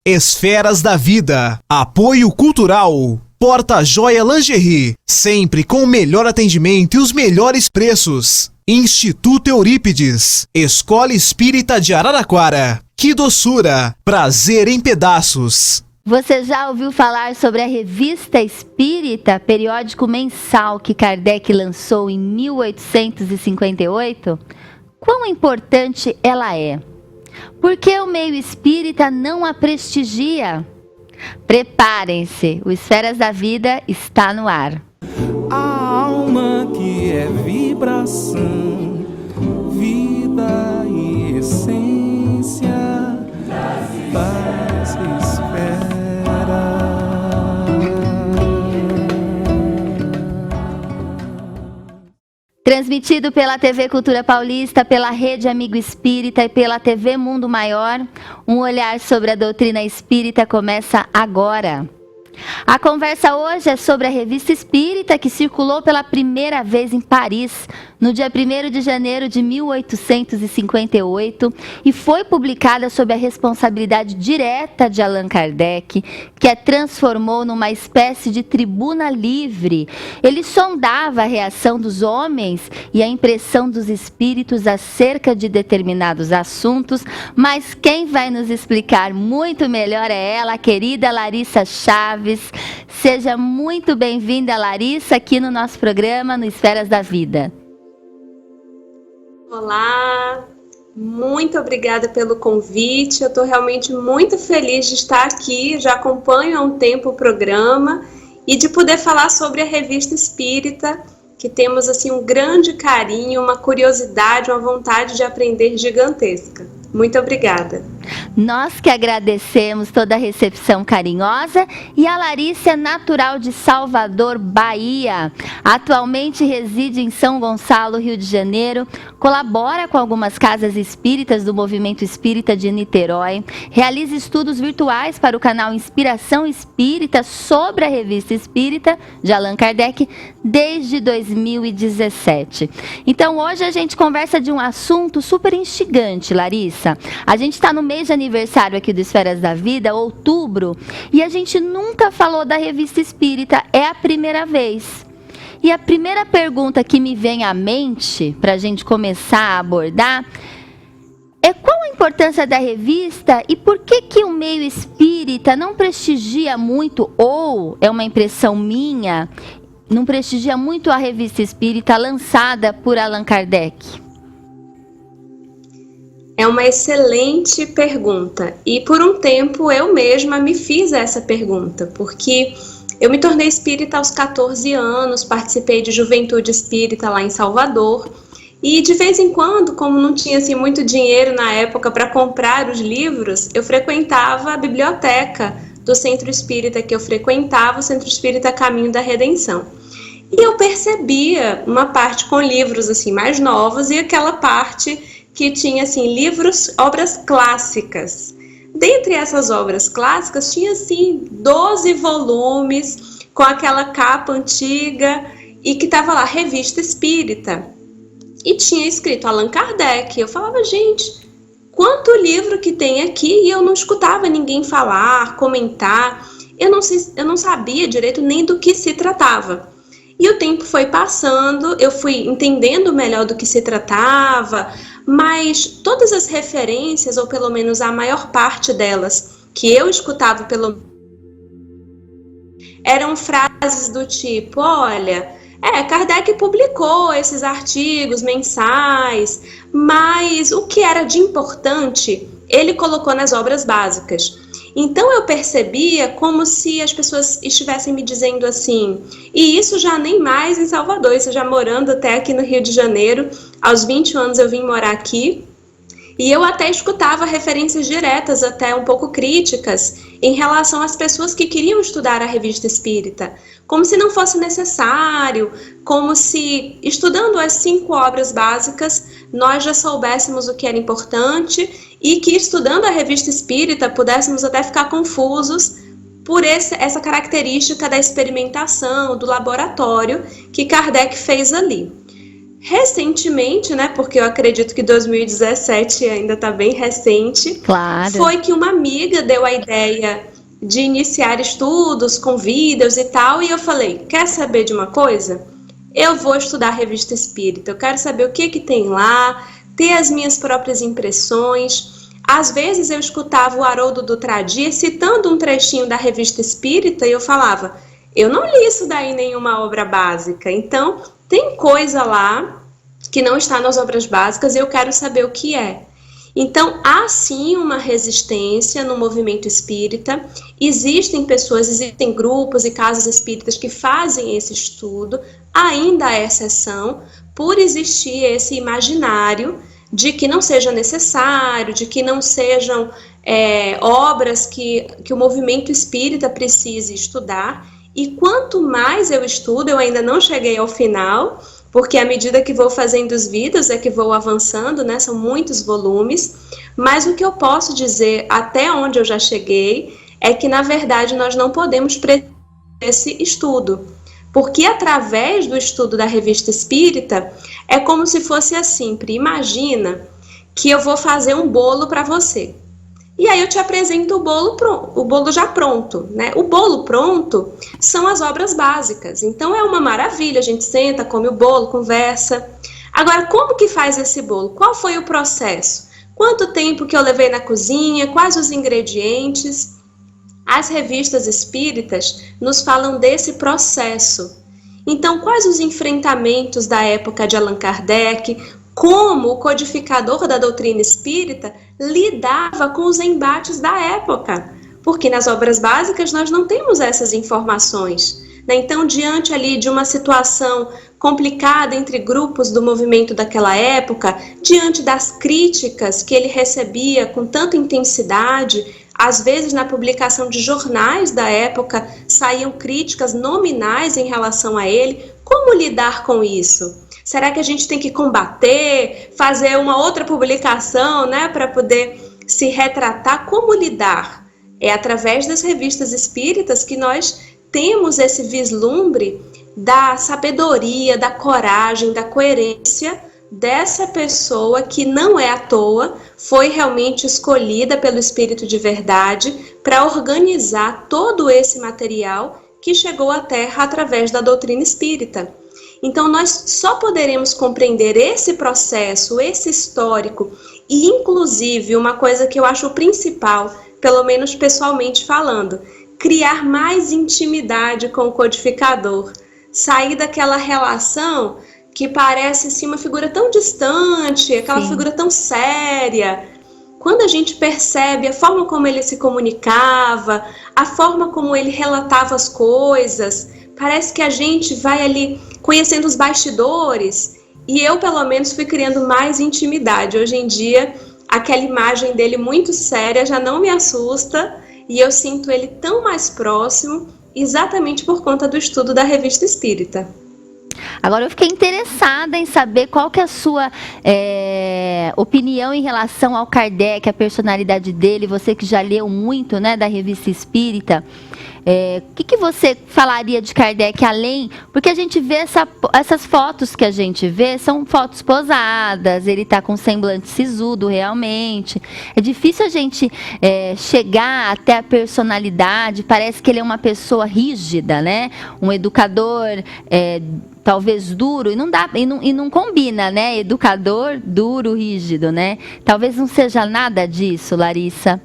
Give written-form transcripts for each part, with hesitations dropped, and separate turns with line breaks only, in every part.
Esferas da Vida. Apoio Cultural. Porta Joia Lingerie. Sempre com o melhor atendimento e os melhores preços. Instituto Eurípides. Escola Espírita de Araraquara. Que doçura. Prazer em pedaços.
Você já ouviu falar sobre a Revista Espírita, periódico mensal que Kardec lançou em 1858? Quão importante ela é? Por que o meio espírita não a prestigia? Preparem-se, o Esferas da Vida está no ar.
A alma que é vibração, vida e essência das esferas.
Transmitido pela TV Cultura Paulista, pela Rede Amigo Espírita e pela TV Mundo Maior, um olhar sobre a doutrina espírita começa agora. A conversa hoje é sobre a Revista Espírita, que circulou pela primeira vez em Paris, no dia 1º de janeiro de 1858, e foi publicada sob a responsabilidade direta de Allan Kardec, que a transformou numa espécie de tribuna livre. Ele sondava a reação dos homens e a impressão dos espíritos acerca de determinados assuntos, mas quem vai nos explicar muito melhor é ela, a querida Larissa Chaves. Seja muito bem-vinda, Larissa, aqui no nosso programa, no Esferas da Vida.
Olá, muito obrigada pelo convite. Eu estou realmente muito feliz de estar aqui. Já acompanho há um tempo o programa e de poder falar sobre a Revista Espírita, que temos assim um grande carinho, uma curiosidade, uma vontade de aprender gigantesca. Muito obrigada.
Nós que agradecemos toda a recepção carinhosa. E a Larissa é natural de Salvador, Bahia. Atualmente reside em São Gonçalo, Rio de Janeiro. Colabora com algumas casas espíritas do Movimento Espírita de Niterói. Realiza estudos virtuais para o canal Inspiração Espírita sobre a Revista Espírita de Allan Kardec desde 2017. Então hoje a gente conversa de um assunto super instigante, Larissa. A gente está no mês de aniversário aqui do Esferas da Vida, outubro, e a gente nunca falou da Revista Espírita, é a primeira vez. E a primeira pergunta que me vem à mente, para a gente começar a abordar, é qual a importância da revista e por que o meio espírita não prestigia muito, ou é uma impressão minha, não prestigia muito a Revista Espírita lançada por Allan Kardec?
É uma excelente pergunta e por um tempo eu mesma me fiz essa pergunta, porque eu me tornei espírita aos 14 anos, participei de Juventude Espírita lá em Salvador e de vez em quando, como não tinha assim, muito dinheiro na época para comprar os livros, eu frequentava a biblioteca do Centro Espírita que eu frequentava, o Centro Espírita Caminho da Redenção. E eu percebia uma parte com livros assim mais novos e aquela parte que tinha assim livros, obras clássicas. Dentre essas obras clássicas tinha assim 12 volumes com aquela capa antiga e que estava lá Revista Espírita. E tinha escrito Allan Kardec. Eu falava, gente, quanto livro que tem aqui, e eu não escutava ninguém falar, comentar. Eu não sabia direito nem do que se tratava. E o tempo foi passando, eu fui entendendo melhor do que se tratava, mas todas as referências, ou pelo menos a maior parte delas, que eu escutava eram frases do tipo, olha, Kardec publicou esses artigos mensais, mas o que era de importante, ele colocou nas obras básicas. Então eu percebia como se as pessoas estivessem me dizendo assim, e isso já nem mais em Salvador, isso já morando até aqui no Rio de Janeiro, aos 20 anos eu vim morar aqui, e eu até escutava referências diretas, até um pouco críticas, em relação às pessoas que queriam estudar a Revista Espírita, como se não fosse necessário, como se, estudando as 5 obras básicas, nós já soubéssemos o que era importante e que, estudando a Revista Espírita, pudéssemos até ficar confusos por essa característica da experimentação, do laboratório que Kardec fez ali. recentemente, né, porque eu acredito que 2017 ainda está bem recente,
Claro.
foi que uma amiga deu a ideia de iniciar estudos com vídeos e tal, e eu falei, quer saber de uma coisa? Eu vou estudar a Revista Espírita, eu quero saber o que tem lá, ter as minhas próprias impressões. Às vezes eu escutava o Haroldo Dutra Dias citando um trechinho da Revista Espírita e eu falava, eu não li isso daí em nenhuma obra básica, então tem coisa lá que não está nas obras básicas e eu quero saber o que é. Então, há sim uma resistência no movimento espírita, existem pessoas, existem grupos e casas espíritas que fazem esse estudo, ainda é exceção, por existir esse imaginário de que não seja necessário, de que não sejam obras que o movimento espírita precise estudar, e quanto mais eu estudo, eu ainda não cheguei ao final, porque à medida que vou fazendo os vídeos é que vou avançando, né? São muitos volumes, mas o que eu posso dizer até onde eu já cheguei é que, na verdade, nós não podemos pretender esse estudo, porque através do estudo da Revista Espírita é como se fosse assim, Pri, imagina que eu vou fazer um bolo para você. E aí eu te apresento o bolo já pronto, né? O bolo pronto são as obras básicas. Então é uma maravilha, a gente senta, come o bolo, conversa. Agora, como que faz esse bolo? Qual foi o processo? Quanto tempo que eu levei na cozinha? Quais os ingredientes? As revistas espíritas nos falam desse processo. Então, quais os enfrentamentos da época de Allan Kardec? Como o codificador da doutrina espírita lidava com os embates da época, porque nas obras básicas nós não temos essas informações, né? Então, diante ali de uma situação complicada entre grupos do movimento daquela época, diante das críticas que ele recebia com tanta intensidade, às vezes na publicação de jornais da época saíam críticas nominais em relação a ele, como lidar com isso? Será que a gente tem que combater, fazer uma outra publicação, né, para poder se retratar? Como lidar? É através das revistas espíritas que nós temos esse vislumbre da sabedoria, da coragem, da coerência dessa pessoa que não é à toa, foi realmente escolhida pelo Espírito de Verdade para organizar todo esse material que chegou à Terra através da doutrina espírita. Então, nós só poderemos compreender esse processo, esse histórico, e inclusive uma coisa que eu acho principal, pelo menos pessoalmente falando, criar mais intimidade com o codificador, sair daquela relação que parece assim, uma figura tão distante, aquela
Sim.
figura tão séria. Quando a gente percebe a forma como ele se comunicava, a forma como ele relatava as coisas, parece que a gente vai ali conhecendo os bastidores, e eu pelo menos fui criando mais intimidade. Hoje em dia, aquela imagem dele muito séria já não me assusta, e eu sinto ele tão mais próximo, exatamente por conta do estudo da Revista Espírita.
Agora eu fiquei interessada em saber qual que é a sua opinião em relação ao Kardec, a personalidade dele, você que já leu muito, né, da Revista Espírita. O que você falaria de Kardec além? Porque a gente vê essas fotos que a gente vê, são fotos posadas, ele está com um semblante sisudo realmente. É difícil a gente chegar até a personalidade, parece que ele é uma pessoa rígida, né? Um educador talvez duro, e não combina, né? Educador, duro, rígido, né? Talvez não seja nada disso, Larissa.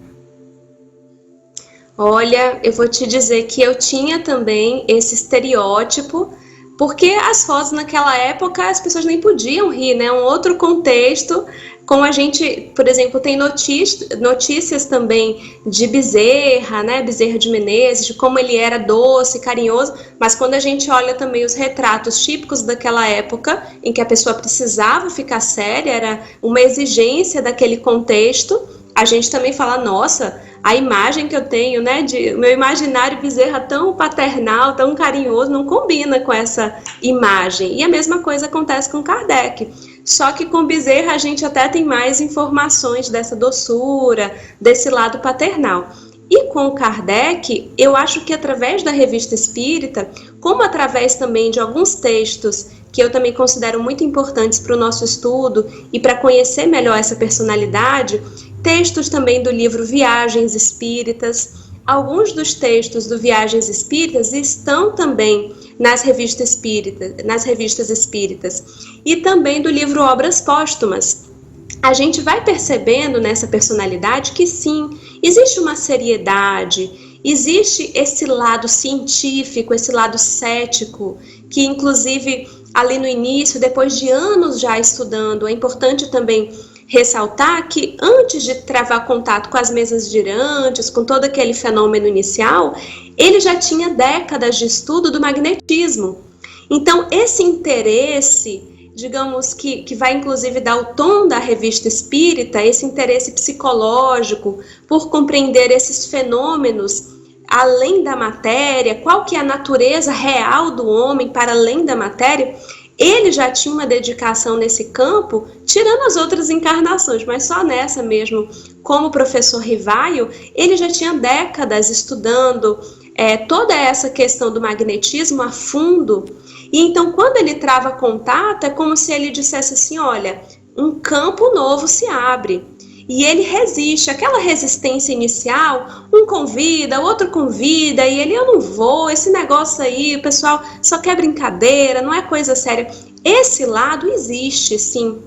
Olha, eu vou te dizer que eu tinha também esse estereótipo, porque as fotos naquela época as pessoas nem podiam rir, né? Um outro contexto, como a gente, por exemplo, tem notícias também de Bezerra, né? Bezerra de Menezes, de como ele era doce, carinhoso, mas quando a gente olha também os retratos típicos daquela época, em que a pessoa precisava ficar séria, era uma exigência daquele contexto, a gente também fala, nossa, a imagem que eu tenho, né, de meu imaginário Bezerra tão paternal, tão carinhoso, não combina com essa imagem. E a mesma coisa acontece com Kardec. Só que com Bezerra a gente até tem mais informações dessa doçura, desse lado paternal. E com Kardec, eu acho que através da Revista Espírita, como através também de alguns textos que eu também considero muito importantes para o nosso estudo e para conhecer melhor essa personalidade, textos também do livro Viagens Espíritas. Alguns dos textos do Viagens Espíritas estão também nas revistas espíritas e também do livro Obras Póstumas. A gente vai percebendo nessa personalidade que sim, existe uma seriedade, existe esse lado científico, esse lado cético, que inclusive ali no início, depois de anos já estudando, é importante também ressaltar que antes de travar contato com as mesas girantes, com todo aquele fenômeno inicial, ele já tinha décadas de estudo do magnetismo. Então, esse interesse, digamos que vai inclusive dar o tom da revista espírita, esse interesse psicológico por compreender esses fenômenos além da matéria, qual que é a natureza real do homem para além da matéria, ele já tinha uma dedicação nesse campo, tirando as outras encarnações, mas só nessa mesmo, como professor Rivaio, ele já tinha décadas estudando toda essa questão do magnetismo a fundo. E então, quando ele trava contato, é como se ele dissesse assim, olha, um campo novo se abre. E ele resiste, aquela resistência inicial, um convida, o outro convida, e ele, eu não vou, esse negócio aí, o pessoal só quer brincadeira, não é coisa séria. Esse lado existe, sim,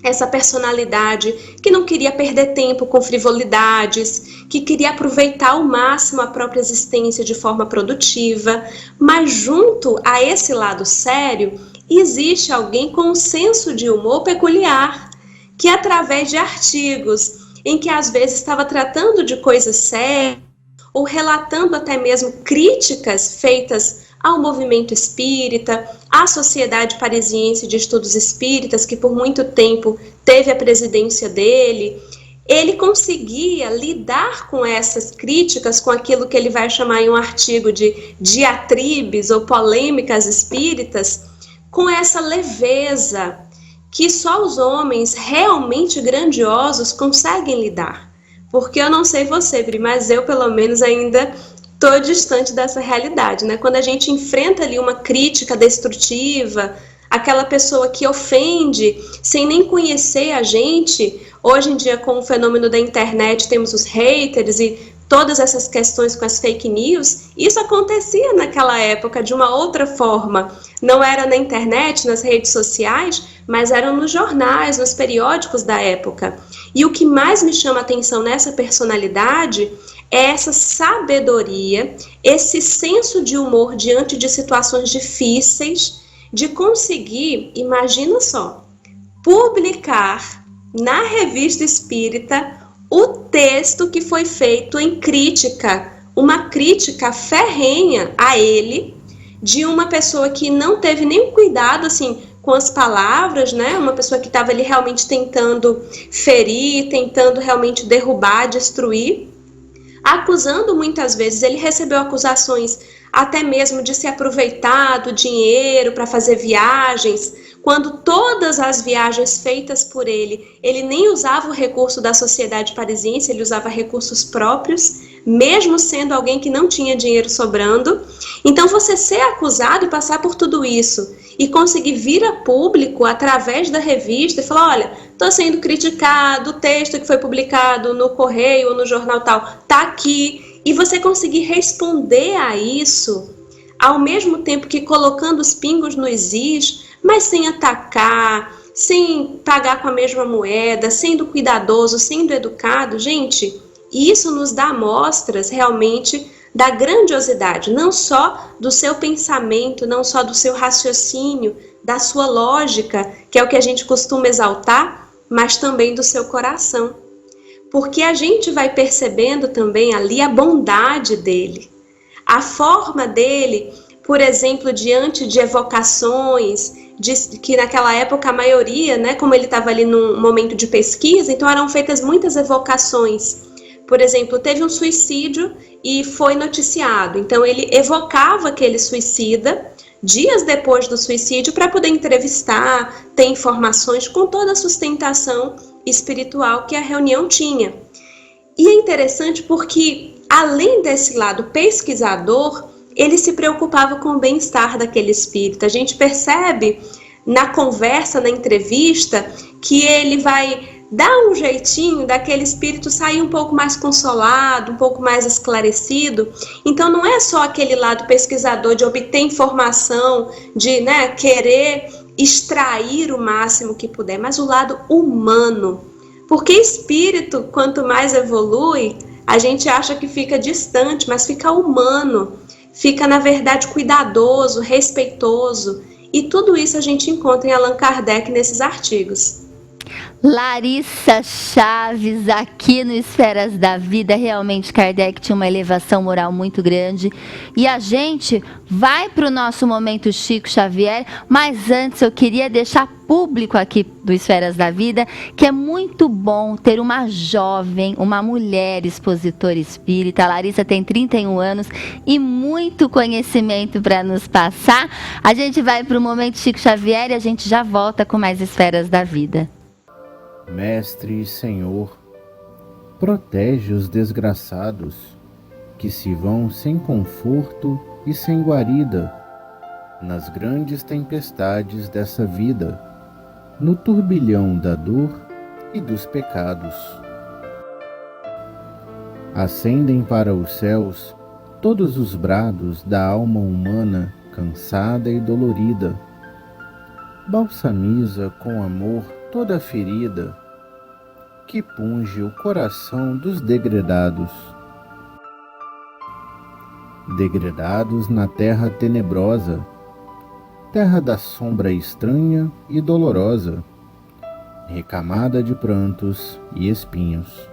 essa personalidade que não queria perder tempo com frivolidades, que queria aproveitar ao máximo a própria existência de forma produtiva, mas junto a esse lado sério, existe alguém com um senso de humor peculiar, que através de artigos em que às vezes estava tratando de coisas sérias ou relatando até mesmo críticas feitas ao movimento espírita, à Sociedade Parisiense de Estudos Espíritas, que por muito tempo teve a presidência dele, ele conseguia lidar com essas críticas, com aquilo que ele vai chamar em um artigo de diatribes ou polêmicas espíritas, com essa leveza que só os homens realmente grandiosos conseguem lidar. Porque eu não sei você, Bri, mas eu pelo menos ainda estou distante dessa realidade, né? Quando a gente enfrenta ali uma crítica destrutiva, aquela pessoa que ofende sem nem conhecer a gente, hoje em dia com o fenômeno da internet temos os haters e todas essas questões com as fake news, isso acontecia naquela época de uma outra forma. Não era na internet, nas redes sociais, mas eram nos jornais, nos periódicos da época. E o que mais me chama a atenção nessa personalidade é essa sabedoria, esse senso de humor diante de situações difíceis, de conseguir, imagina só, publicar na revista espírita o texto que foi feito em crítica, uma crítica ferrenha a ele, de uma pessoa que não teve nenhum cuidado assim com as palavras, né? Uma pessoa que estava ali realmente tentando ferir, tentando realmente derrubar, destruir, acusando muitas vezes, ele recebeu acusações até mesmo de se aproveitar do dinheiro para fazer viagens, quando todas as viagens feitas por ele nem usava o recurso da Sociedade Parisiense, ele usava recursos próprios, mesmo sendo alguém que não tinha dinheiro sobrando. Então você ser acusado e passar por tudo isso e conseguir vir a público através da revista e falar, olha, estou sendo criticado, o texto que foi publicado no Correio ou no jornal tal, está aqui, e você conseguir responder a isso, ao mesmo tempo que colocando os pingos nos is, mas sem atacar, sem pagar com a mesma moeda, sendo cuidadoso, sendo educado, gente, isso nos dá amostras realmente da grandiosidade, não só do seu pensamento, não só do seu raciocínio, da sua lógica, que é o que a gente costuma exaltar, mas também do seu coração. Porque a gente vai percebendo também ali a bondade dele, a forma dele, por exemplo, diante de evocações, que naquela época a maioria, né, como ele estava ali num momento de pesquisa, então eram feitas muitas evocações. Por exemplo, teve um suicídio e foi noticiado, então ele evocava aquele suicida dias depois do suicídio para poder entrevistar, ter informações com toda a sustentação espiritual que a reunião tinha. E é interessante porque, além desse lado pesquisador, ele se preocupava com o bem-estar daquele espírito. A gente percebe na conversa, na entrevista, que ele vai dar um jeitinho daquele espírito sair um pouco mais consolado, um pouco mais esclarecido. Então não é só aquele lado pesquisador de obter informação, de querer extrair o máximo que puder, mas o lado humano. Porque espírito, quanto mais evolui, a gente acha que fica distante, mas fica humano, fica na verdade cuidadoso, respeitoso. E tudo isso a gente encontra em Allan Kardec nesses artigos.
Larissa Chaves, aqui no Esferas da Vida. Realmente Kardec tinha uma elevação moral muito grande. E a gente vai para o nosso momento Chico Xavier, mas antes eu queria deixar público aqui do Esferas da Vida que é muito bom ter uma jovem, uma mulher expositora espírita. A Larissa tem 31 anos e muito conhecimento para nos passar. A gente vai para o momento Chico Xavier e a gente já volta com mais Esferas da Vida.
Mestre e Senhor, protege os desgraçados que se vão sem conforto e sem guarida nas grandes tempestades dessa vida, no turbilhão da dor e dos pecados. Ascendem para os céus todos os brados da alma humana cansada e dolorida, balsamiza com amor toda a ferida que punge o coração dos degredados. Degredados na terra tenebrosa, terra da sombra estranha e dolorosa, recamada de prantos e espinhos.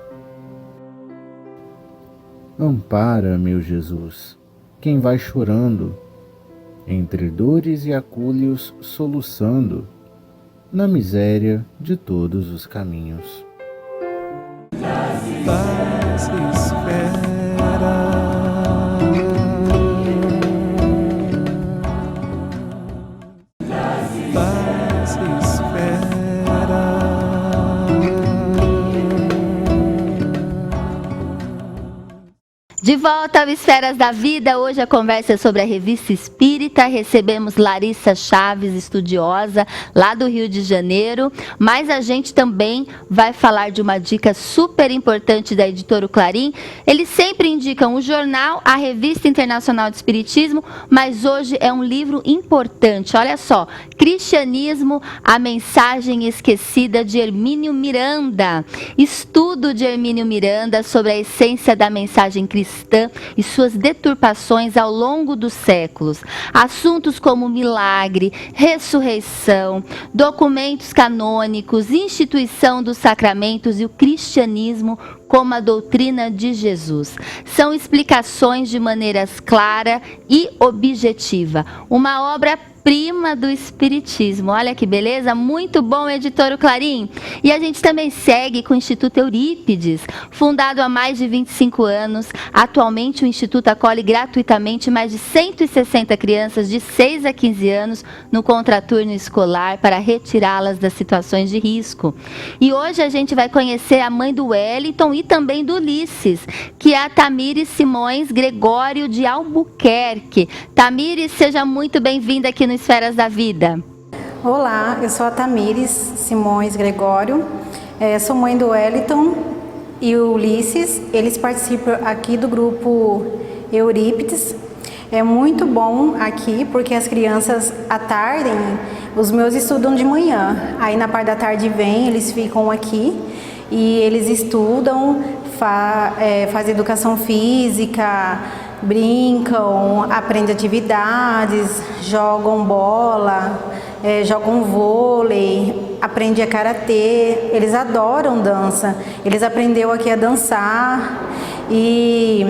Ampara, meu Jesus, quem vai chorando, entre dores e acúlios soluçando, na miséria de todos os caminhos.
Paz espera. Paz espera.
De volta ao Esferas da Vida, hoje a conversa é sobre a Revista Espírita. Recebemos Larissa Chaves, estudiosa, lá do Rio de Janeiro, mas a gente também vai falar de uma dica super importante da Editora Clarim. Eles sempre indicam o jornal, a Revista Internacional de Espiritismo, mas hoje é um livro importante, olha só, Cristianismo, a Mensagem Esquecida, de Hermínio Miranda. Estudo de Hermínio Miranda sobre a essência da mensagem cristã e suas deturpações ao longo dos séculos. Assuntos como milagre, ressurreição, documentos canônicos, instituição dos sacramentos e o cristianismo como a doutrina de Jesus. São explicações de maneira clara e objetiva. Uma obra-prima do Espiritismo. Olha que beleza, muito bom, Editora Clarim. E a gente também segue com o Instituto Eurípides, fundado há mais de 25 anos. Atualmente o Instituto acolhe gratuitamente mais de 160 crianças de 6 a 15 anos no contraturno escolar para retirá-las das situações de risco. E hoje a gente vai conhecer a mãe do Wellington e também do Ulisses, que é a Tamires Simões Gregório de Albuquerque. Tamires, seja muito bem-vinda aqui no Esferas da Vida.
Olá, eu sou a Tamires Simões Gregório, sou mãe do Wellington e o Ulisses. Eles participam aqui do grupo Eurípides. É muito bom aqui porque as crianças à tarde, os meus estudam de manhã, aí na parte da tarde vem, eles ficam aqui e eles estudam, fazem educação física, brincam, aprendem atividades, jogam bola, jogam vôlei, aprendem a karatê. Eles adoram dança, eles aprenderam aqui a dançar. E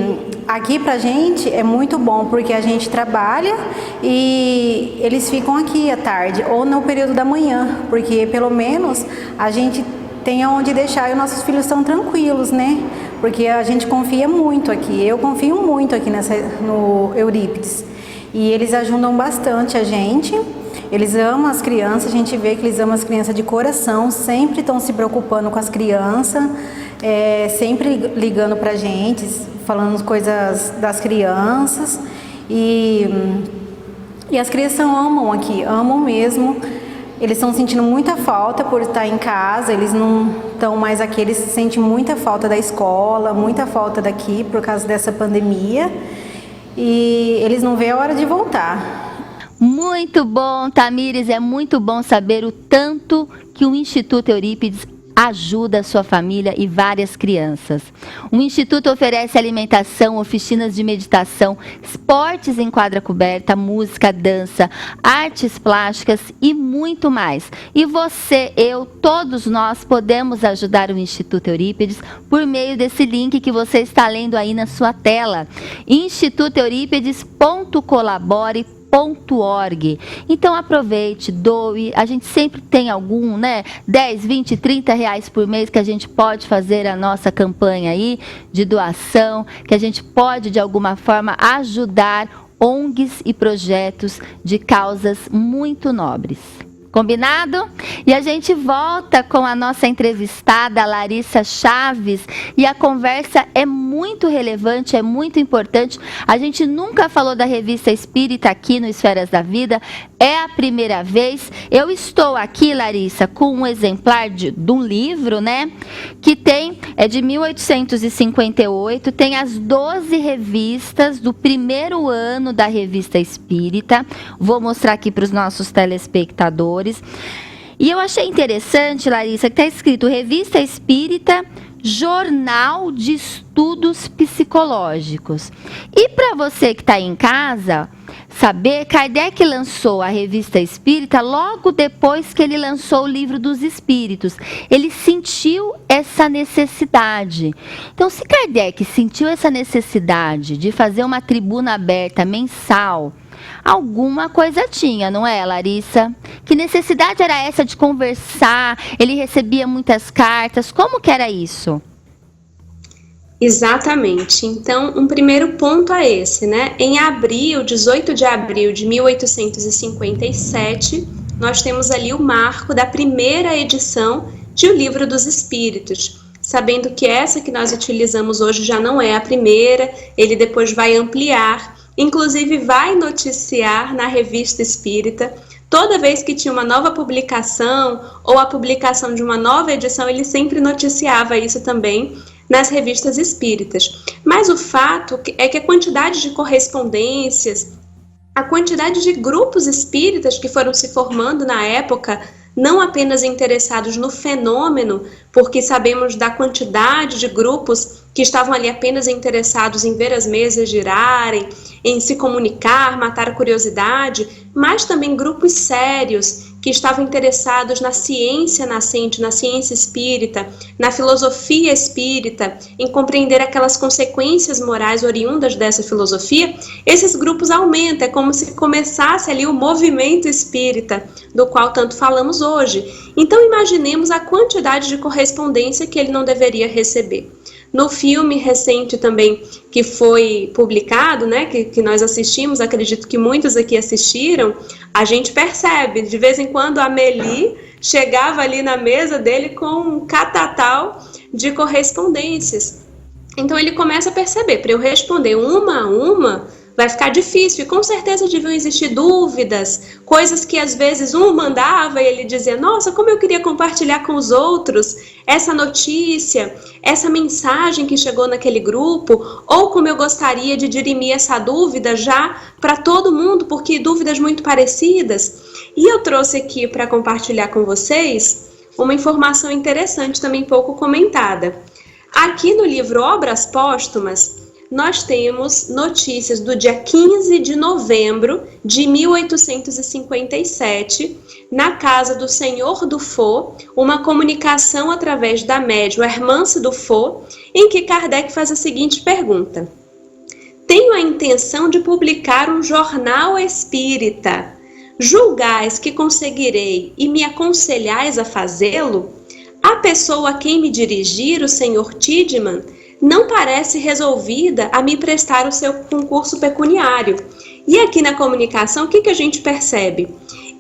aqui pra gente é muito bom porque a gente trabalha e eles ficam aqui à tarde ou no período da manhã, porque pelo menos a gente tem onde deixar e os nossos filhos estão tranquilos, né? Porque a gente confia muito aqui, eu confio muito aqui no Eurípides. E eles ajudam bastante a gente, eles amam as crianças, a gente vê que eles amam as crianças de coração, sempre estão se preocupando com as crianças, sempre ligando pra gente, falando coisas das crianças. E as crianças amam aqui, amam mesmo. Eles estão sentindo muita falta por estar em casa, eles não estão mais aqui, eles sentem muita falta da escola, muita falta daqui por causa dessa pandemia, e eles não veem a hora de voltar.
Muito bom, Tamires, é muito bom saber o tanto que o Instituto Eurípides ajuda a sua família e várias crianças. O Instituto oferece alimentação, oficinas de meditação, esportes em quadra coberta, música, dança, artes plásticas e muito mais. E você, eu, todos nós podemos ajudar o Instituto Eurípides por meio desse link que você está lendo aí na sua tela, institutoeuripides.colabore.org. Então aproveite, doe, a gente sempre tem algum, 10, 20, 30 reais por mês que a gente pode fazer a nossa campanha aí de doação, que a gente pode de alguma forma ajudar ONGs e projetos de causas muito nobres. Combinado? E a gente volta com a nossa entrevistada Larissa Chaves, e a conversa é muito relevante, é muito importante. A gente nunca falou da Revista Espírita aqui no Esferas da Vida, é a primeira vez. Eu estou aqui, Larissa, com um exemplar de um livro, que é de 1858, tem as 12 revistas do primeiro ano da Revista Espírita. Vou mostrar aqui para os nossos telespectadores. E eu achei interessante, Larissa, que está escrito Revista Espírita, Jornal de Estudos Psicológicos. E para você que está em casa saber, Kardec lançou a Revista Espírita logo depois que ele lançou o Livro dos Espíritos. Ele sentiu essa necessidade. Então, se Kardec sentiu essa necessidade de fazer uma tribuna aberta mensal, alguma coisa tinha, não é, Larissa? Que necessidade era essa de conversar? Ele recebia muitas cartas, como que era isso?
Exatamente. Então, um primeiro ponto é esse, Em abril, 18 de abril de 1857, nós temos ali o marco da primeira edição de O Livro dos Espíritos. Sabendo que essa que nós utilizamos hoje já não é a primeira, ele depois vai ampliar, inclusive vai noticiar na Revista Espírita. Toda vez que tinha uma nova publicação ou a publicação de uma nova edição, ele sempre noticiava isso também nas revistas espíritas. Mas o fato é que a quantidade de correspondências, a quantidade de grupos espíritas que foram se formando na época, não apenas interessados no fenômeno, porque sabemos da quantidade de grupos que estavam ali apenas interessados em ver as mesas girarem, em se comunicar, matar a curiosidade, mas também grupos sérios que estavam interessados na ciência nascente, na ciência espírita, na filosofia espírita, em compreender aquelas consequências morais oriundas dessa filosofia. Esses grupos aumentam, é como se começasse ali o movimento espírita, do qual tanto falamos hoje. Então imaginemos a quantidade de correspondência que ele não deveria receber. No filme recente também que foi publicado, que nós assistimos, acredito que muitos aqui assistiram, a gente percebe, de vez em quando a Amélie chegava ali na mesa dele com um catatal de correspondências. Então ele começa a perceber, para eu responder uma a uma, vai ficar difícil, e com certeza deviam existir dúvidas, coisas que às vezes um mandava e ele dizia, nossa, como eu queria compartilhar com os outros essa notícia, essa mensagem que chegou naquele grupo, ou como eu gostaria de dirimir essa dúvida já para todo mundo, porque dúvidas muito parecidas. E eu trouxe aqui para compartilhar com vocês uma informação interessante, também pouco comentada. Aqui no livro Obras Póstumas, nós temos notícias do dia 15 de novembro de 1857, na casa do Senhor Dufault, uma comunicação através da médium Hermance Dufault, em que Kardec faz a seguinte pergunta: tenho a intenção de publicar um jornal espírita. Julgais que conseguirei e me aconselhais a fazê-lo? A pessoa a quem me dirigir, o Sr. Tidman, não parece resolvida a me prestar o seu concurso pecuniário. E aqui na comunicação, o que a gente percebe?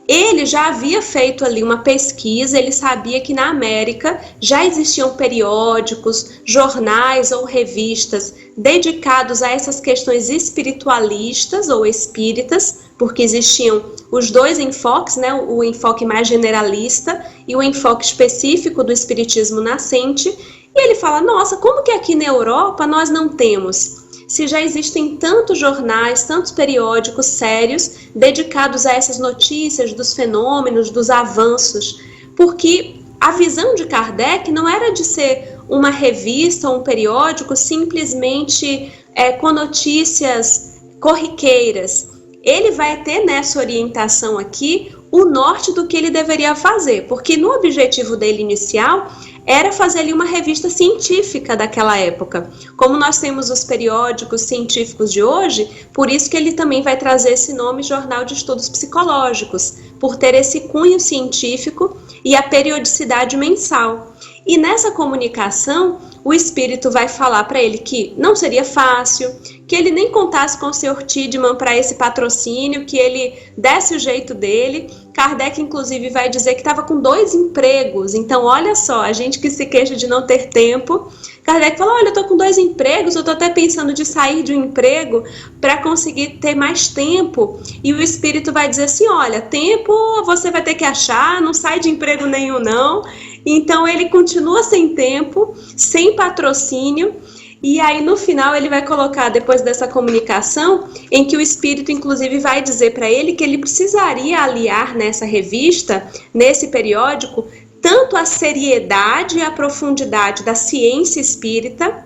Ele já havia feito ali uma pesquisa, ele sabia que na América já existiam periódicos, jornais ou revistas dedicados a essas questões espiritualistas ou espíritas, porque existiam os dois enfoques, né, o enfoque mais generalista e o enfoque específico do espiritismo nascente, e ele fala, nossa, como que aqui na Europa nós não temos? Se já existem tantos jornais, tantos periódicos sérios dedicados a essas notícias dos fenômenos, dos avanços, porque a visão de Kardec não era de ser uma revista ou um periódico simplesmente com notícias corriqueiras. Ele vai ter nessa orientação aqui o norte do que ele deveria fazer, porque no objetivo dele inicial era fazer ali uma revista científica daquela época. Como nós temos os periódicos científicos de hoje, por isso que ele também vai trazer esse nome Jornal de Estudos Psicológicos, por ter esse cunho científico e a periodicidade mensal. E nessa comunicação, o espírito vai falar para ele que não seria fácil, que ele nem contasse com o Sr. Tiedemann para esse patrocínio, que ele desse o jeito dele. Kardec, inclusive, vai dizer que estava com 2 empregos. Então, olha só, a gente que se queixa de não ter tempo. Kardec falou, olha, eu estou com 2 empregos, eu estou até pensando de sair de um emprego para conseguir ter mais tempo. E o espírito vai dizer assim, olha, tempo você vai ter que achar, não sai de emprego nenhum não. Então, ele continua sem tempo, sem patrocínio. E aí, no final, ele vai colocar, depois dessa comunicação, em que o espírito, inclusive, vai dizer para ele que ele precisaria aliar nessa revista, nesse periódico, tanto a seriedade e a profundidade da ciência espírita,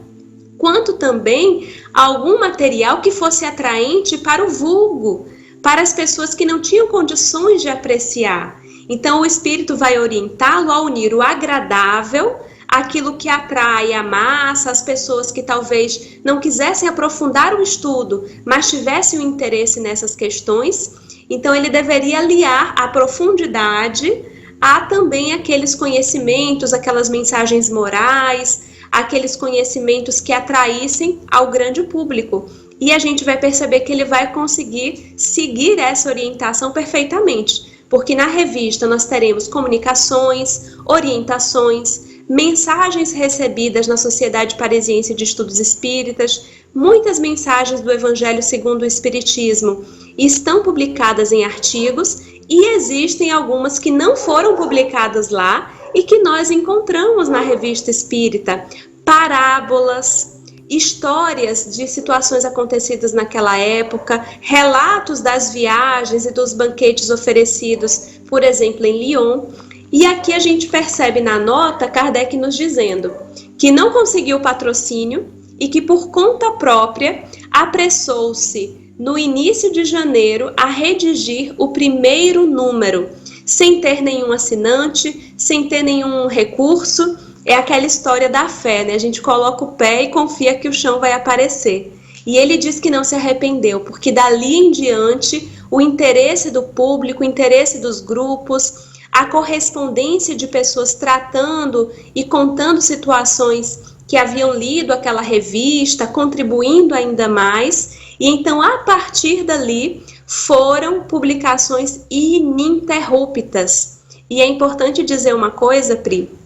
quanto também algum material que fosse atraente para o vulgo, para as pessoas que não tinham condições de apreciar. Então, o espírito vai orientá-lo a unir o agradável, aquilo que atrai a massa, as pessoas que talvez não quisessem aprofundar o estudo, mas tivessem um interesse nessas questões. Então, ele deveria aliar a profundidade a também aqueles conhecimentos, aquelas mensagens morais, aqueles conhecimentos que atraíssem ao grande público. E a gente vai perceber que ele vai conseguir seguir essa orientação perfeitamente, porque na revista nós teremos comunicações, orientações, mensagens recebidas na Sociedade Parisiense de Estudos Espíritas, muitas mensagens do Evangelho segundo o Espiritismo estão publicadas em artigos e existem algumas que não foram publicadas lá e que nós encontramos na Revista Espírita, parábolas, histórias de situações acontecidas naquela época, relatos das viagens e dos banquetes oferecidos, por exemplo, em Lyon. E aqui a gente percebe na nota Kardec nos dizendo que não conseguiu patrocínio e que por conta própria apressou-se no início de janeiro a redigir o primeiro número, sem ter nenhum assinante, sem ter nenhum recurso. É aquela história da fé, né? A gente coloca o pé e confia que o chão vai aparecer. E ele diz que não se arrependeu, porque dali em diante o interesse do público, o interesse dos grupos, a correspondência de pessoas tratando e contando situações que haviam lido aquela revista, contribuindo ainda mais. E então, a partir dali, foram publicações ininterruptas. E é importante dizer uma coisa, Pri.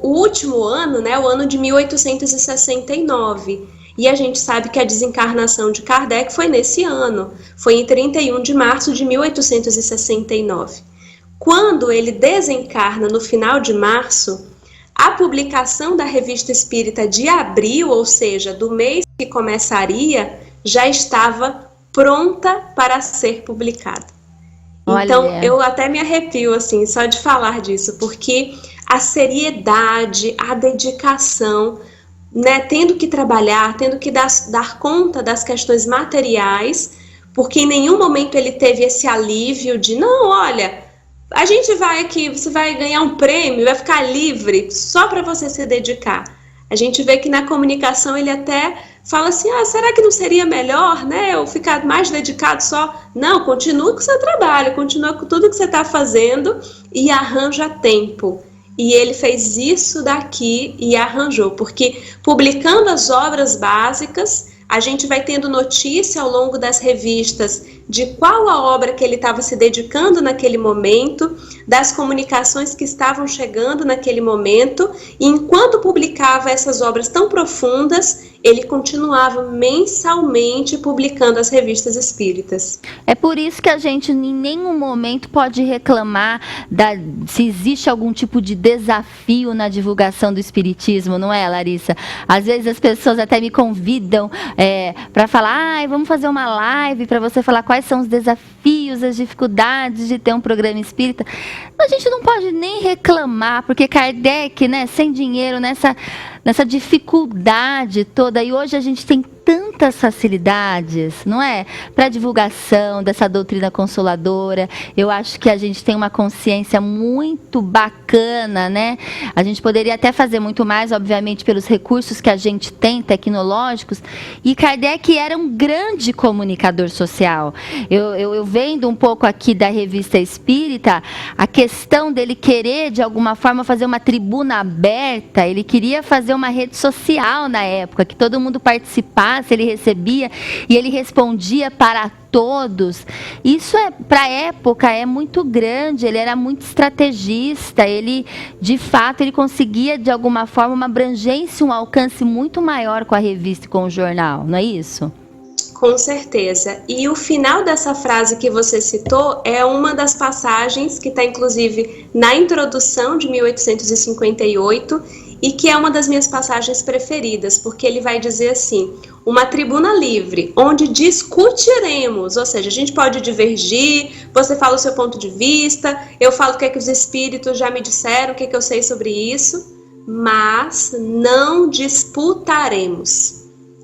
O último ano, né, o ano de 1869, e a gente sabe que a desencarnação de Kardec foi nesse ano, foi em 31 de março de 1869. Quando ele desencarna no final de março, a publicação da Revista Espírita de abril, ou seja, do mês que começaria, já estava pronta para ser publicada.
Olha.
Então, eu até me arrepio, assim, só de falar disso, porque a seriedade, a dedicação, né, tendo que trabalhar, tendo que dar conta das questões materiais, porque em nenhum momento ele teve esse alívio de, não, olha, a gente vai aqui, você vai ganhar um prêmio, vai ficar livre, só para você se dedicar. A gente vê que na comunicação ele até fala assim, será que não seria melhor, né, eu ficar mais dedicado só? Não, continua com o seu trabalho, continua com tudo que você está fazendo e arranja tempo. E ele fez isso daqui e arranjou, porque publicando as obras básicas, a gente vai tendo notícia ao longo das revistas de qual a obra que ele estava se dedicando naquele momento, das comunicações que estavam chegando naquele momento, e enquanto publicava essas obras tão profundas, ele continuava mensalmente publicando as revistas espíritas.
É por isso que a gente em nenhum momento pode reclamar se existe algum tipo de desafio na divulgação do espiritismo, não é, Larissa? Às vezes as pessoas até me convidam para falar, vamos fazer uma live para você falar quais são os desafios, as dificuldades de ter um programa espírita. A gente não pode nem reclamar, porque Kardec, né, sem dinheiro, nessa dificuldade toda, e hoje a gente tem tantas facilidades, não é? Para divulgação dessa doutrina consoladora. Eu acho que a gente tem uma consciência muito bacana, né? A gente poderia até fazer muito mais, obviamente, pelos recursos que a gente tem, tecnológicos, e Kardec era um grande comunicador social. Eu vendo um pouco aqui da Revista Espírita, a questão dele querer, de alguma forma, fazer uma tribuna aberta, ele queria fazer uma rede social na época, que todo mundo participasse, ele recebia e ele respondia para todos. Isso para a época é muito grande, ele era muito estrategista, ele, de fato, ele conseguia, de alguma forma, uma abrangência, um alcance muito maior com a revista e com o jornal, não é isso?
Com certeza. E o final dessa frase que você citou é uma das passagens que está, inclusive, na introdução de 1858 e que é uma das minhas passagens preferidas, porque ele vai dizer assim: uma tribuna livre, onde discutiremos, ou seja, a gente pode divergir, você fala o seu ponto de vista, eu falo o que é que os espíritos já me disseram, o que é que eu sei sobre isso, mas não disputaremos.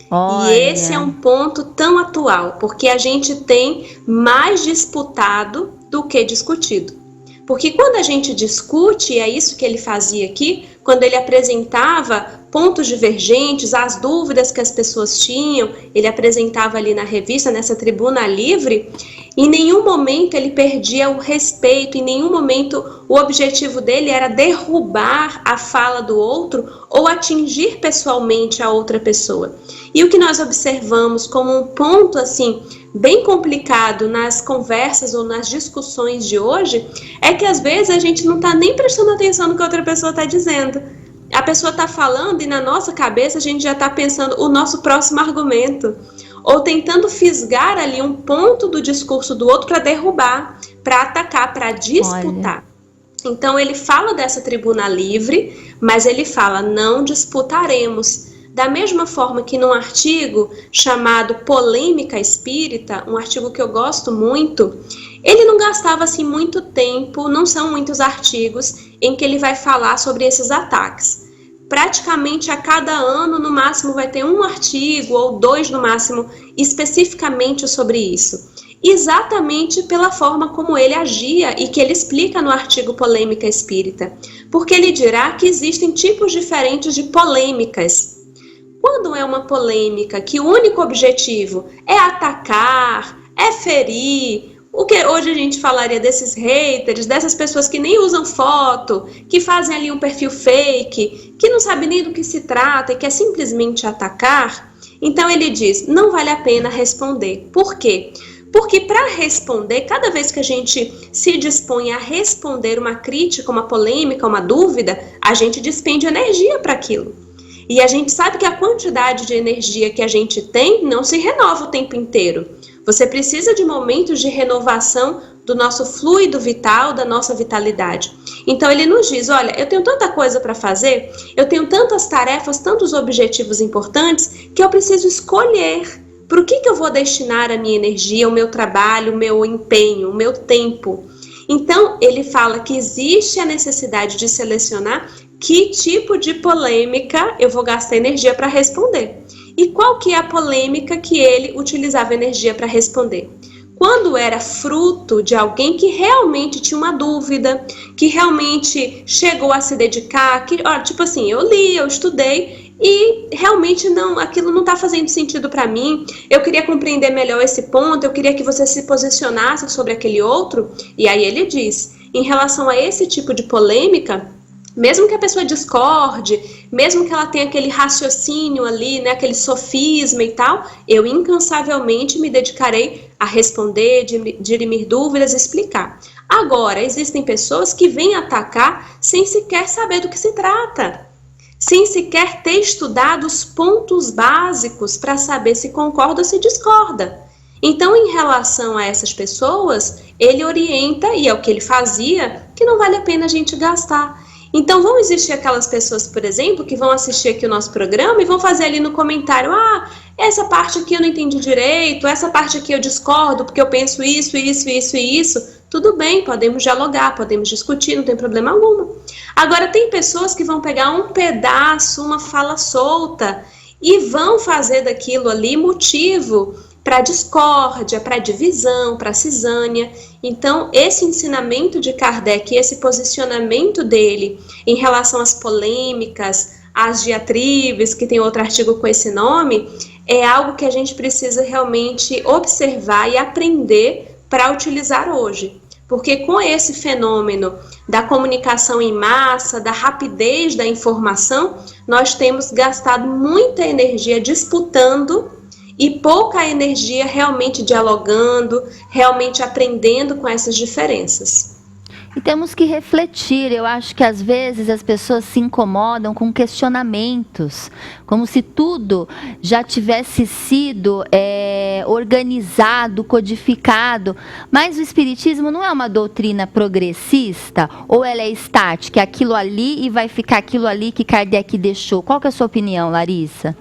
Olha.
E esse é um ponto tão atual, porque a gente tem mais disputado do que discutido. Porque quando a gente discute, e é isso que ele fazia aqui, quando ele apresentava pontos divergentes, as dúvidas que as pessoas tinham, ele apresentava ali na revista, nessa tribuna livre, em nenhum momento ele perdia o respeito, em nenhum momento o objetivo dele era derrubar a fala do outro ou atingir pessoalmente a outra pessoa. E o que nós observamos como um ponto assim bem complicado nas conversas ou nas discussões de hoje é que às vezes a gente não está nem prestando atenção no que a outra pessoa está dizendo. A pessoa está falando e na nossa cabeça a gente já está pensando o nosso próximo argumento, ou tentando fisgar ali um ponto do discurso do outro para derrubar, para atacar, para disputar. Olha. Então ele fala dessa tribuna livre, mas ele fala não disputaremos. Da mesma forma que num artigo chamado Polêmica Espírita, um artigo que eu gosto muito, ele não gastava assim muito tempo, não são muitos artigos em que ele vai falar sobre esses ataques. Praticamente a cada ano, no máximo, vai ter um artigo ou dois no máximo, especificamente sobre isso. Exatamente pela forma como ele agia e que ele explica no artigo Polêmica Espírita. Porque ele dirá que existem tipos diferentes de polêmicas. Quando é uma polêmica que o único objetivo é atacar, é ferir, o que hoje a gente falaria desses haters, dessas pessoas que nem usam foto, que fazem ali um perfil fake, que não sabe nem do que se trata e quer simplesmente atacar, então ele diz, não vale a pena responder. Por quê? Porque para responder, cada vez que a gente se dispõe a responder uma crítica, uma polêmica, uma dúvida, a gente despende energia para aquilo. E a gente sabe que a quantidade de energia que a gente tem não se renova o tempo inteiro. Você precisa de momentos de renovação do nosso fluido vital, da nossa vitalidade. Então ele nos diz, olha, eu tenho tanta coisa para fazer, eu tenho tantas tarefas, tantos objetivos importantes, que eu preciso escolher para o que eu vou destinar a minha energia, o meu trabalho, o meu empenho, o meu tempo. Então ele fala que existe a necessidade de selecionar que tipo de polêmica eu vou gastar energia para responder. E qual que é a polêmica que ele utilizava energia para responder? Quando era fruto de alguém que realmente tinha uma dúvida, que realmente chegou a se dedicar, que, ó, tipo assim, eu li, eu estudei e realmente não, aquilo não está fazendo sentido para mim, eu queria compreender melhor esse ponto, eu queria que você se posicionasse sobre aquele outro, e aí ele diz, em relação a esse tipo de polêmica, Mesmo que a pessoa discorde, mesmo que ela tenha aquele raciocínio ali, né, aquele sofisma e tal, eu incansavelmente me dedicarei a responder, dirimir dúvidas, explicar. Agora, existem pessoas que vêm atacar sem sequer saber do que se trata, sem sequer ter estudado os pontos básicos para saber se concorda ou se discorda. Então, em relação a essas pessoas, ele orienta, e é o que ele fazia, que não vale a pena a gente gastar. Então, vão existir aquelas pessoas, por exemplo, que vão assistir aqui o nosso programa e vão fazer ali no comentário: ah, essa parte aqui eu não entendi direito, essa parte aqui eu discordo porque eu penso isso, isso, isso e isso. Tudo bem, podemos dialogar, podemos discutir, não tem problema algum. Agora, tem pessoas que vão pegar um pedaço, uma fala solta e vão fazer daquilo ali motivo para discórdia, para divisão, para cisânia. Então, esse ensinamento de Kardec, esse posicionamento dele em relação às polêmicas, às diatribes, que tem outro artigo com esse nome, é algo que a gente precisa realmente observar e aprender para utilizar hoje. Porque com esse fenômeno da comunicação em massa, da rapidez da informação, nós temos gastado muita energia disputando e pouca energia realmente dialogando, realmente aprendendo com essas diferenças.
E temos que refletir. Eu acho que às vezes as pessoas se incomodam com questionamentos, como se tudo já tivesse sido organizado, codificado. Mas o Espiritismo não é uma doutrina progressista, ou ela é estática, aquilo ali e vai ficar aquilo ali que Kardec deixou. Qual que é a sua opinião, Larissa?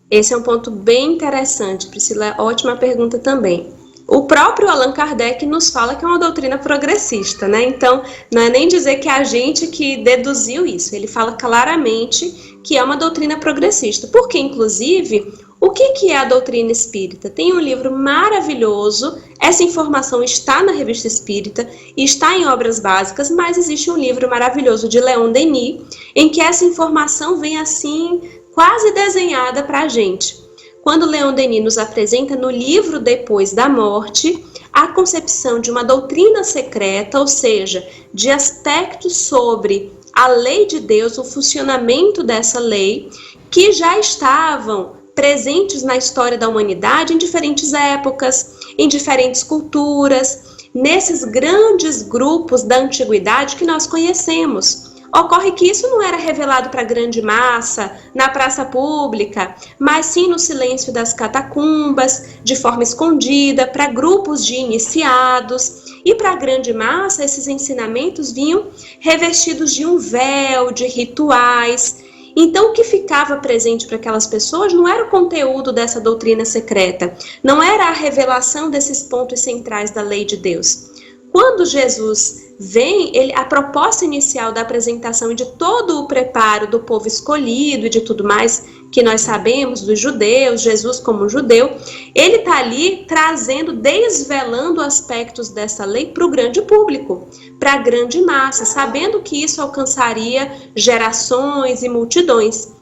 Esse é um ponto bem interessante, Priscila, ótima pergunta também. O próprio Allan Kardec nos fala que é uma doutrina progressista, né? Então, não é nem dizer que é a gente que deduziu isso, ele fala claramente que é uma doutrina progressista, porque, inclusive, o que é a doutrina espírita? Tem um livro maravilhoso, essa informação está na Revista Espírita, está em Obras Básicas, mas existe um livro maravilhoso de Leon Denis, em que essa informação vem assim, quase desenhada para a gente. Quando Leon Denis nos apresenta no livro Depois da Morte, a concepção de uma doutrina secreta, ou seja, de aspectos sobre a lei de Deus, o funcionamento dessa lei, que já estavam presentes na história da humanidade em diferentes épocas, em diferentes culturas, nesses grandes grupos da antiguidade que nós conhecemos. Ocorre que isso não era revelado para a grande massa, na praça pública, mas sim no silêncio das catacumbas, de forma escondida, para grupos de iniciados. E para a grande massa, esses ensinamentos vinham revestidos de um véu, de rituais. Então, o que ficava presente para aquelas pessoas não era o conteúdo dessa doutrina secreta, não era a revelação desses pontos centrais da lei de Deus. Quando Jesus vem, a proposta inicial da apresentação e de todo o preparo do povo escolhido e de tudo mais que nós sabemos dos judeus, Jesus como judeu, ele está ali trazendo, desvelando aspectos dessa lei para o grande público, para a grande massa, sabendo que isso alcançaria gerações e multidões.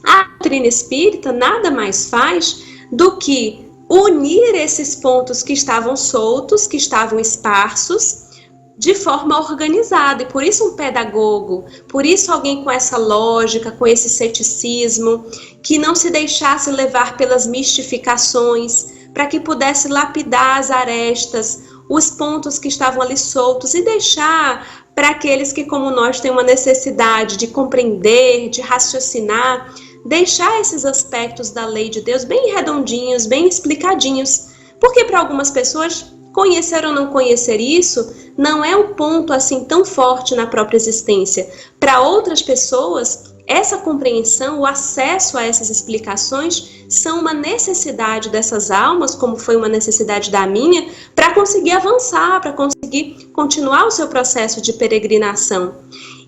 A doutrina espírita nada mais faz do que unir esses pontos que estavam soltos, que estavam esparsos, de forma organizada, e por isso um pedagogo, por isso alguém com essa lógica, com esse ceticismo, que não se deixasse levar pelas mistificações, para que pudesse lapidar as arestas, os pontos que estavam ali soltos, e deixar para aqueles que, como nós, têm uma necessidade de compreender, de raciocinar, deixar esses aspectos da lei de Deus bem redondinhos, bem explicadinhos, porque para algumas pessoas, conhecer ou não conhecer isso não é um ponto assim tão forte na própria existência. Para outras pessoas, essa compreensão, o acesso a essas explicações são uma necessidade dessas almas, como foi uma necessidade da minha, para conseguir avançar, para conseguir continuar o seu processo de peregrinação.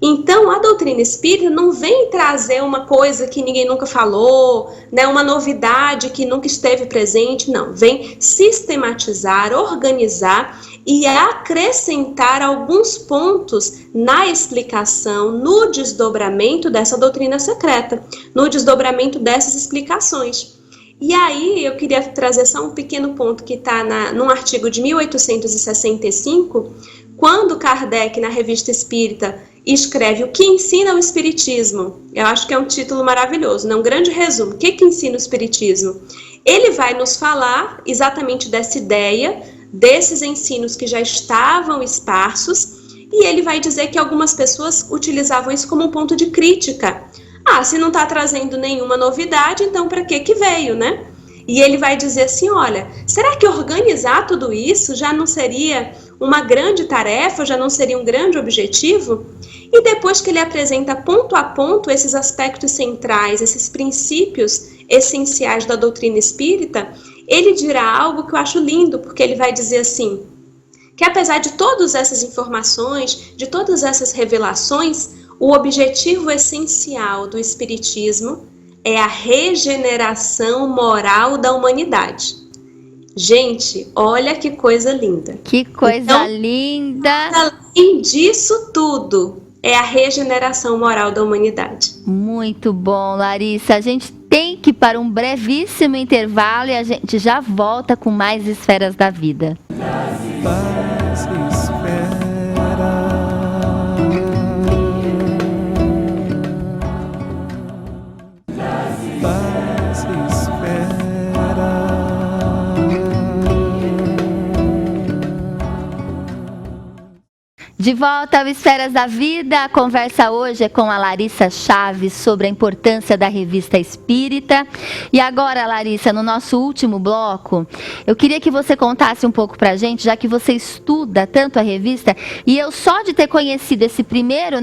Então, a doutrina espírita não vem trazer uma coisa que ninguém nunca falou, né, uma novidade que nunca esteve presente, não. Vem sistematizar, organizar e acrescentar alguns pontos na explicação, no desdobramento dessa doutrina secreta, no desdobramento dessas explicações. E aí, eu queria trazer só um pequeno ponto que está num artigo de 1865, quando Kardec, na Revista Espírita, e escreve o que ensina o Espiritismo. Eu acho que é um título maravilhoso, né? Um grande resumo. O que ensina o Espiritismo? Ele vai nos falar exatamente dessa ideia, desses ensinos que já estavam esparsos, e ele vai dizer que algumas pessoas utilizavam isso como um ponto de crítica. Se não está trazendo nenhuma novidade, então para que veio, né? E ele vai dizer assim, olha, será que organizar tudo isso já não seria uma grande tarefa, já não seria um grande objetivo? E depois que ele apresenta ponto a ponto esses aspectos centrais, esses princípios essenciais da doutrina espírita, ele dirá algo que eu acho lindo, porque ele vai dizer assim, que apesar de todas essas informações, de todas essas revelações, o objetivo essencial do Espiritismo é a regeneração moral da humanidade. Gente, olha que coisa linda.
Que coisa linda!
Além disso tudo, é a regeneração moral da humanidade.
Muito bom, Larissa. A gente tem que ir para um brevíssimo intervalo e a gente já volta com mais Esferas da Vida.
Paz espera. Paz espera.
De volta ao Esferas da Vida, a conversa hoje é com a Larissa Chaves sobre a importância da Revista Espírita. E agora, Larissa, no nosso último bloco, eu queria que você contasse um pouco pra gente, já que você estuda tanto a revista, e eu só de ter conhecido esse primeiro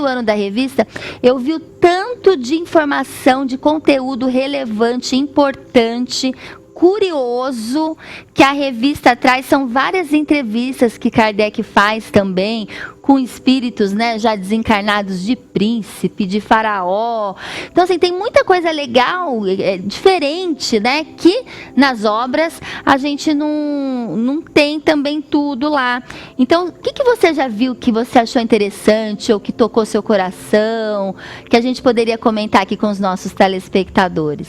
ano da revista, eu vi o tanto de informação, de conteúdo relevante, importante, curioso que a revista traz. São várias entrevistas que Kardec faz também com espíritos, né, já desencarnados, de príncipe, de faraó. Então, assim, tem muita coisa legal, diferente, né, que nas obras a gente não tem também tudo lá. Então, o que você já viu que você achou interessante ou que tocou seu coração, que a gente poderia comentar aqui com os nossos telespectadores?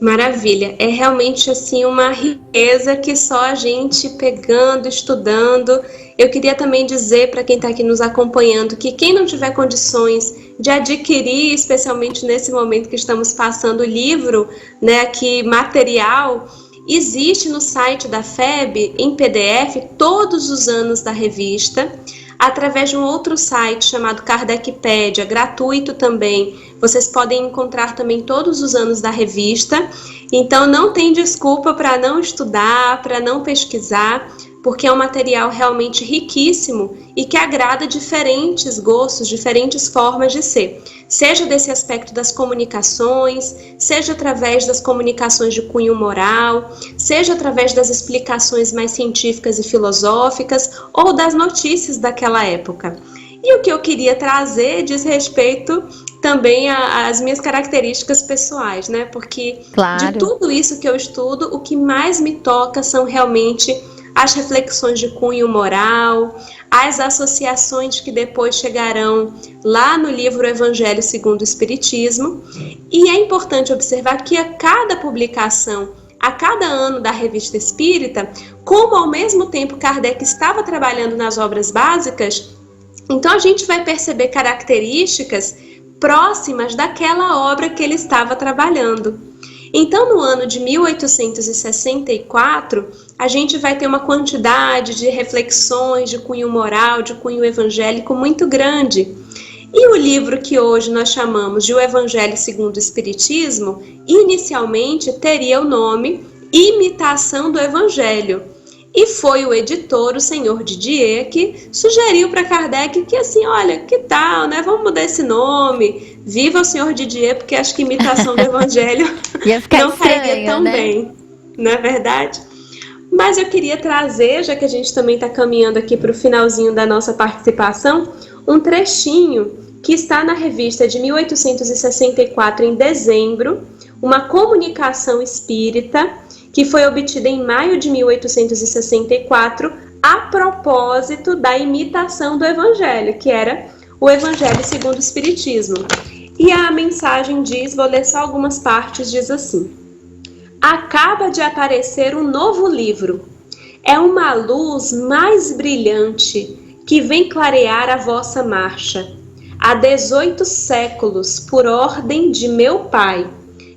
Maravilha, é realmente assim uma riqueza que só a gente pegando, estudando. Eu queria também dizer para quem está aqui nos acompanhando que quem não tiver condições de adquirir, especialmente nesse momento que estamos passando o livro, né, aqui material, existe no site da FEB em PDF todos os anos da revista, através de um outro site chamado Kardecpédia, gratuito também. Vocês podem encontrar também todos os anos da revista. Então não tem desculpa para não estudar, para não pesquisar, porque é um material realmente riquíssimo e que agrada diferentes gostos, diferentes formas de ser. Seja desse aspecto das comunicações, seja através das comunicações de cunho moral, seja através das explicações mais científicas e filosóficas ou das notícias daquela época. E o que eu queria trazer diz respeito também às minhas características pessoais, né? Porque
claro,
de tudo isso que eu estudo, o que mais me toca são realmente as reflexões de cunho moral, as associações que depois chegarão lá no livro Evangelho segundo o Espiritismo. E é importante observar que a cada publicação, a cada ano da Revista Espírita, como ao mesmo tempo Kardec estava trabalhando nas obras básicas, então a gente vai perceber características próximas daquela obra que ele estava trabalhando. Então, no ano de 1864, a gente vai ter uma quantidade de reflexões de cunho moral, de cunho evangélico muito grande. E o livro que hoje nós chamamos de O Evangelho segundo o Espiritismo, inicialmente teria o nome Imitação do Evangelho. E foi o editor, o senhor Didier, que sugeriu para Kardec que assim, olha, que tal, né? Vamos mudar esse nome. Viva o senhor Didier, porque acho que imitação do Evangelho não cairia tão bem, não é verdade? Mas eu queria trazer, já que a gente também está caminhando aqui para o finalzinho da nossa participação, um trechinho que está na revista de 1864, em dezembro, uma comunicação espírita, que foi obtida em maio de 1864, a propósito da imitação do Evangelho, que era o Evangelho segundo o Espiritismo. E a mensagem diz, vou ler só algumas partes, diz assim: acaba de aparecer um novo livro. É uma luz mais brilhante que vem clarear a vossa marcha. Há 18 séculos, por ordem de meu Pai,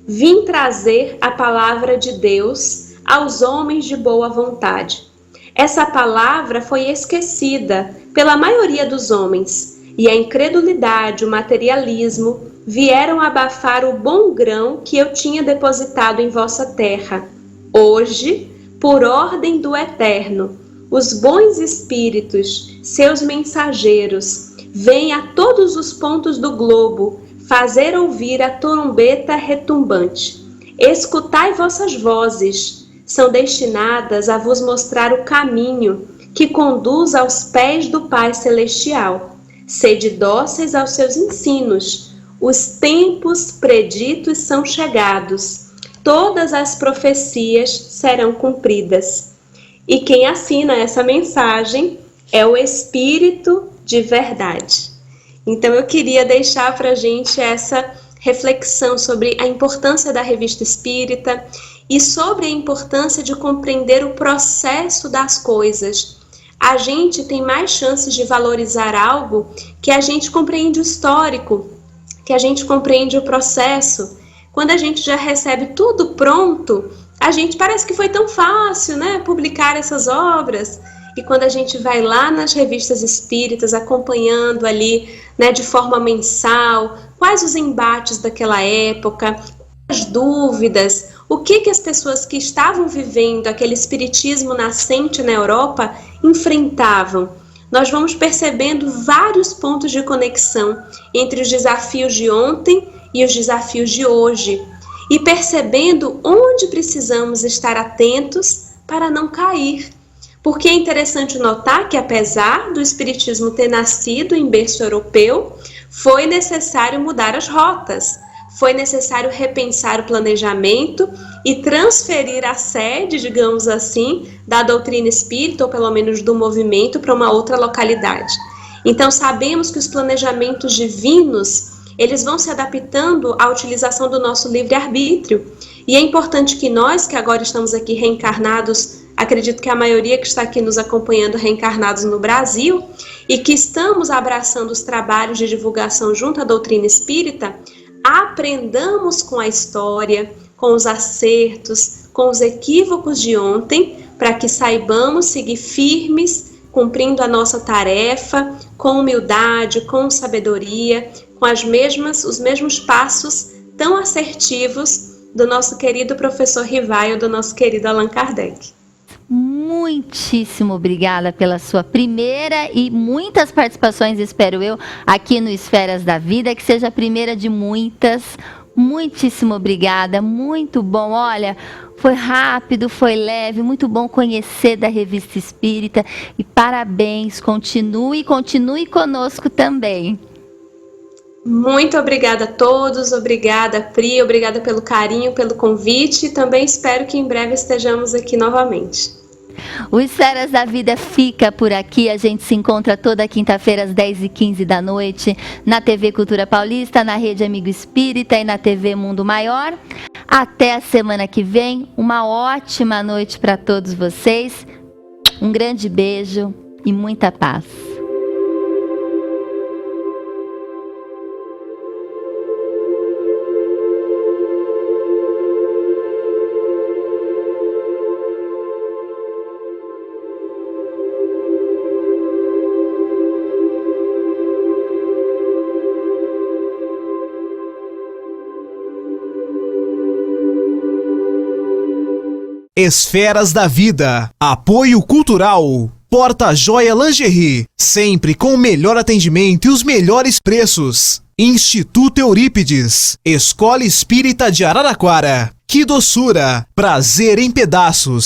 vim trazer a palavra de Deus aos homens de boa vontade. Essa palavra foi esquecida pela maioria dos homens, e a incredulidade, o materialismo, vieram abafar o bom grão que eu tinha depositado em vossa terra. Hoje, por ordem do Eterno, os bons espíritos, seus mensageiros, vêm a todos os pontos do globo fazer ouvir a trombeta retumbante. Escutai vossas vozes, são destinadas a vos mostrar o caminho que conduz aos pés do Pai Celestial. Sede dóceis aos seus ensinos, os tempos preditos são chegados, todas as profecias serão cumpridas. E quem assina essa mensagem é o Espírito de verdade. Então eu queria deixar para a gente essa reflexão sobre a importância da Revista Espírita e sobre a importância de compreender o processo das coisas. A gente tem mais chances de valorizar algo que a gente compreende o histórico, que a gente compreende o processo. Quando a gente já recebe tudo pronto, a gente parece que foi tão fácil, né, publicar essas obras. E quando a gente vai lá nas revistas espíritas, acompanhando ali, né, de forma mensal, quais os embates daquela época, as dúvidas, o que as pessoas que estavam vivendo aquele espiritismo nascente na Europa enfrentavam, nós vamos percebendo vários pontos de conexão entre os desafios de ontem e os desafios de hoje, e percebendo onde precisamos estar atentos para não cair. Porque é interessante notar que, apesar do espiritismo ter nascido em berço europeu, foi necessário mudar as rotas, foi necessário repensar o planejamento e transferir a sede, digamos assim, da doutrina espírita, ou pelo menos do movimento, para uma outra localidade. Então sabemos que os planejamentos divinos, eles vão se adaptando à utilização do nosso livre-arbítrio. E é importante que nós, que agora estamos aqui reencarnados, acredito que a maioria que está aqui nos acompanhando reencarnados no Brasil, e que estamos abraçando os trabalhos de divulgação junto à doutrina espírita, aprendamos com a história, com os acertos, com os equívocos de ontem, para que saibamos seguir firmes, cumprindo a nossa tarefa, com humildade, com sabedoria, com os mesmos passos tão assertivos do nosso querido professor Rivaio, do nosso querido Allan Kardec.
Muitíssimo obrigada pela sua primeira e muitas participações, espero eu, aqui no Esferas da Vida, que seja a primeira de muitas. Muitíssimo obrigada, muito bom. Olha, foi rápido, foi leve, muito bom conhecer da Revista Espírita e parabéns, continue conosco também.
Muito obrigada a todos, obrigada Pri, obrigada pelo carinho, pelo convite e também espero que em breve estejamos aqui novamente.
O Esferas da Vida fica por aqui, a gente se encontra toda quinta-feira às 10h15 da noite na TV Cultura Paulista, na Rede Amigo Espírita e na TV Mundo Maior. Até a semana que vem, uma ótima noite para todos vocês, um grande beijo e muita paz.
Esferas da Vida, apoio cultural, Porta Joia Lingerie, sempre com o melhor atendimento e os melhores preços. Instituto Eurípides, Escola Espírita de Araraquara, que doçura, prazer em pedaços.